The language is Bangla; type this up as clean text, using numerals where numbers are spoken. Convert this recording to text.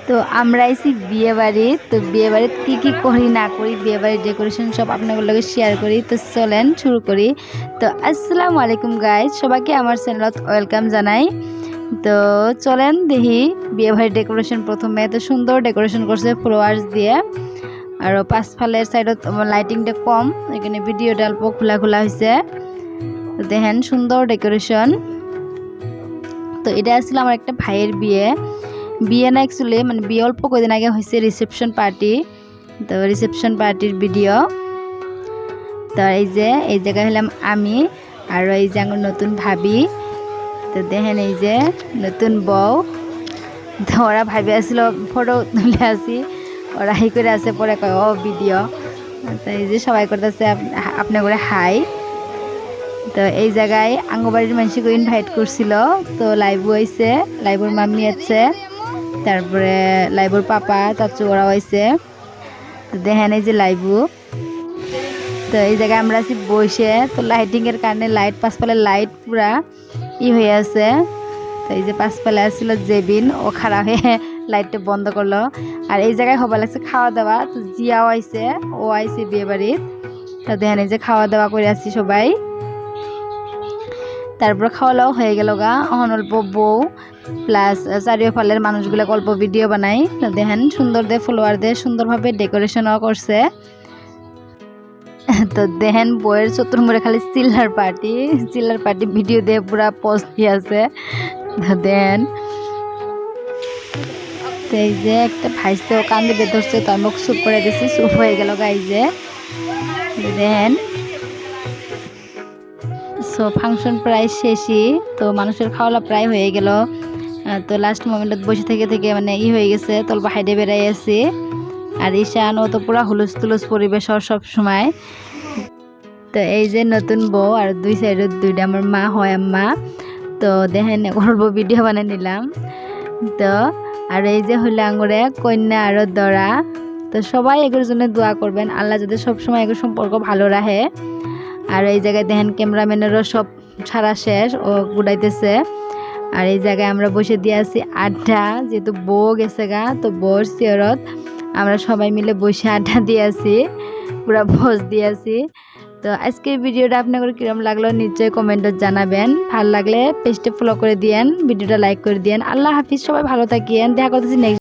তো আমরা আইছি বিয়ে বাড়ি। তো বিয়ে বাড়িতে কী করি না করি, বিয়ে বাড়ির ডেকোরেশন সব আপনাদের লগে শেয়ার করি। তো চলেন শুরু করি। তো আসসালামু আলাইকুম গাইজ, সবাইকে আমার চ্যানেলত ওয়েলকাম জানাই। তো চলেন দেখি বিয়ে বাড়ির ডেকোরেশন। প্রথমে তো সুন্দর ডেকোরেশন করছে ফ্লাওয়ার্স দিয়ে, আর পাঁচফালের সাইডত লাইটিংটা কম, এখানে ভিডিওটা অল্প খোলা খোলা হয়েছে। তো দেখেন সুন্দর ডেকোরেশন। তো এটা আসলে আমার একটা ভাইয়ের বিয়ে না, অ্যাকচুয়ালি মানে বিয়ে অল্প কদিন আগে হয়েছে, রিসেপশন পার্টি। তো রিসেপশন পার্টির ভিডিও। তো এই যে এই জায়গায় হলাম আমি, আর এই যে আমার নতুন ভাবি। তো দেখেন এই যে নতুন বউ। তো ওরা ভাবি আসলো ফটো তুলে আসি, ওরা হাই করে আছে, পরে কয় ও ভিডিও। তো এই যে সবাই করতেছে আপনি করে হাই। তো এই জায়গায় আঙ্গবাড়ির মানুষকে ইনভাইট করছিল। তো লাইভও হয়েছে, লাইভর মাম্মি আছে, তারপরে লাইভর পাপা চাচু ওরা হয়েছে। তো দেখেন এই যে লাইভু। তো এই জায়গায় আমরা আছি বসে। তো লাইটিংয়ের কারণে লাইট, পাঁচপালের লাইট পুরা হয়ে আছে। তো এই যে পাঁচপালে আসছিল জেবিন, ও খারাপ হয়ে লাইটটা বন্ধ করলো। আর এই জায়গায় হবা লাগছে খাওয়া দাওয়া। তো জিয়াও আইছে, ও আইছে বিয়ে বাড়ির। তো দেখেন এই যে খাওয়া দাওয়া করে আসছি সবাই। তারপর খাওয়া দাওয়া হয়ে গেল গা। অহন অল্প বউ প্লাস চারিওফালের মানুষগুলো অল্প ভিডিও বানাই। তো দেখেন সুন্দর দিয়ে ফলোয়ার দিয়ে সুন্দরভাবে ডেকোরেশনও করছে। তো দেখেন বইয়ের চতুর্মুড়ে খালি চিল্লার পার্টি ভিডিও দিয়ে পুরা পোস্ট দিয়ে আছে। তো দেন তো এই যে একটা ভাইসতে ও কান্দে বেঁধরছে, তো আমি চুপ করে দিছি, চুপ হয়ে গেল গাই যে দেখেন। সো ফাংশন প্রায় শেষই, তো মানুষের খাওয়া প্রায় হয়ে গেল। তো লাস্ট মোমেন্টত বসে থেকে মানে হয়ে গেছে, তলবা হাইডে বেড়াই আছি। আর ঈশান ও তো পুরা হুলুস তুলুস পরিবেশ সব সময়। তো এই যে নতুন বউ, আর দুই সাইডত দুইটা আমার মা হয় আম্মা। তো দেখেন অল্প ভিডিও বানিয়ে নিলাম। তো আর এই যে হইলে আঙুরে কন্যা আর দরা। তো সবাই এগুলোর জন্য দোয়া করবেন, আল্লাহ যাতে সবসময় এগুলো সম্পর্ক ভালো রাখে। আর এই জায়গায় দেখেন ক্যামেরাম্যানেরও সব ছাড়া শেষ, ও গুড়াইতেছে। আর এই জায়গায় আমরা বসে দিয়ে আছি আড্ডা, যেহেতু বউ গেছে গা। তো বউর চেয়ারত আমরা সবাই মিলে বসে আড্ডা দিয়ে আছি, পুরা ভোজ দিয়ে আছি। তো আজকের ভিডিওটা আপনাদের কিরকম লাগলো নিশ্চয়ই কমেন্টত জানাবেন। ভালো লাগলে পেজটা ফলো করে দিয়েন, ভিডিওটা লাইক করে দিয়েন। আল্লাহ হাফিজ, সবাই ভালো থাকিয়েন। দেখা করতেছি নেক্সট।